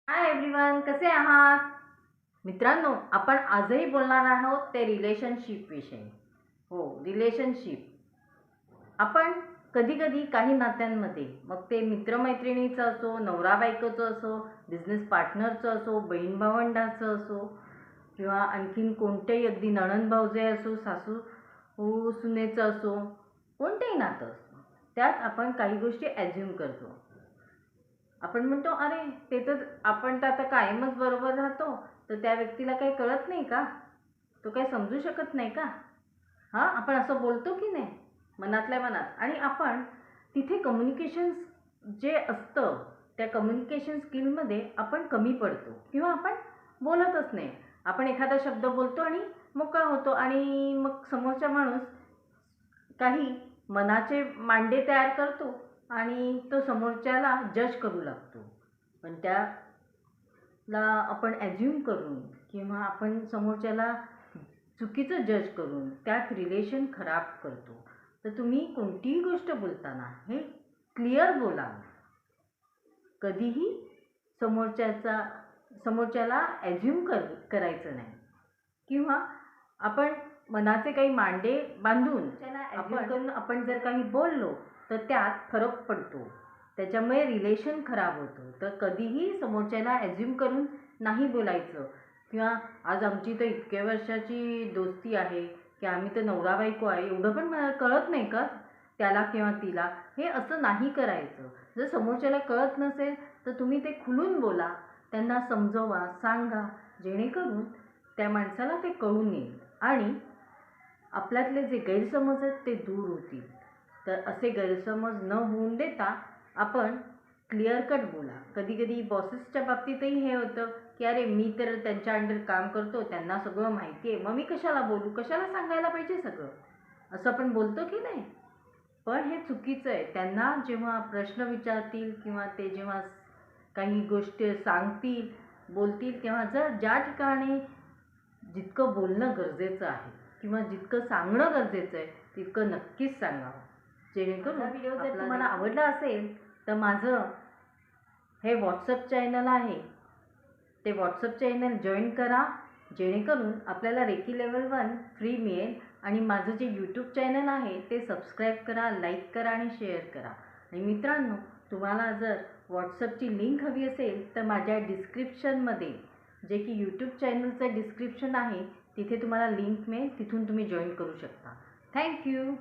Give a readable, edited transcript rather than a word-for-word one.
Hi everyone, कसे आहात मित्रांनो? आपण आजही बोलणार आहोत ते रिलेशनशिप विषयी. हो, रिलेशनशिप. आपण कधी कधी काही नात्यांमध्ये, मग ते मित्रमैत्रिणीचं असो, नवरा बायकोचं असो, बिझनेस पार्टनरचं असो, बहीण भावंडाचं असो, किंवा आणखीन कोणतेही अगदी नणंद भाऊजे असो, सासू सुनेचं असो, कोणतेही नातं असो, त्यात आपण काही गोष्टी ॲज्युम करतो. आपण म्हणतो, अरे ते तर आपण तर आता कायमच बरोबर राहतो, तर त्या व्यक्तीला काही कळत नाही का? तो काही समजू शकत नाही का? हां, आपण असं बोलतो की नाही, मनातल्या मनात. आणि आपण तिथे कम्युनिकेशन जे असतं, त्या कम्युनिकेशन स्किलमध्ये आपण कमी पडतो किंवा आपण बोलतच नाही. आपण एखादा शब्द बोलतो आणि मोकळा होतो, आणि मग समोरचा माणूस काही मनाचे मांडे तयार करतो आणि तो समोरच्याला जज करू लागतो. पण त्याला आपण ॲज्युम करून किंवा आपण समोरच्याला चुकीचं जज करून त्यात रिलेशन खराब करतो. तर तुम्ही कोणतीही गोष्ट बोलताना हे क्लिअर बोला. कधीही समोरच्याला ॲज्युम करायचं नाही, किंवा आपण मनाचे काही मांडे बांधून आपण जर काही बोललो तर त्यात फरक पडतो, त्याच्यामुळे रिलेशन खराब होतं. तर कधीही समोरच्याला ॲज्युम करून नाही बोलायचं. किंवा आज आमची तर इतक्या वर्षाची दोस्ती आहे की आम्ही तर नवरा बायको आहे, एवढं पण मला कळत नाही का त्याला किंवा तिला, हे असं नाही करायचं. जर समोरच्याला कळत नसेल तर तुम्ही ते खुलून बोला, त्यांना समजवा, सांगा, जेणेकरून त्या माणसाला ते कळून येईल आणि आपल्यातले जे गैरसमज आहेत ते दूर होतील. तर असे गैरसमज न होऊन देता आपण क्लिअर कट बोला. कधी कधी बॉसेसच्या बाबतीतही हे होतं की अरे मी तर त्यांच्या अंडर काम करतो, त्यांना सगळं माहिती आहे, मग मी कशाला बोलू, कशाला सांगायला पाहिजे सगळं, असं आपण बोलतो की नाही. पण हे चुकीचं आहे. त्यांना जेव्हा प्रश्न विचारतील किंवा ते जेव्हा काही गोष्टी सांगतील, बोलतील, तेव्हा ज्या ठिकाणी जितकं बोलणं गरजेचं आहे किंवा जितकं सांगणं गरजेचं आहे तितकं नक्कीच सांगावं. जेणेकरून व्हिडिओ जर तुम्हाला आवडला असेल तर माझं हे व्हॉट्सअप चॅनल आहे, ते व्हॉट्सअप चॅनल जॉईन करा, जेणेकरून आपल्याला रेकी लेवल 1 फ्री मिळेल. आणि माझं जे यूट्यूब चॅनल आहे ते सबस्क्राईब करा, लाईक करा आणि शेअर करा. आणि मित्रांनो, तुम्हाला जर व्हॉट्सअपची लिंक हवी असेल तर माझ्या डिस्क्रिप्शनमध्ये, जे की यूट्यूब चॅनलचं डिस्क्रिप्शन आहे, तिथे तुम्हाला लिंक मिळेल, तिथून तुम्ही जॉईन करू शकता. थँक्यू.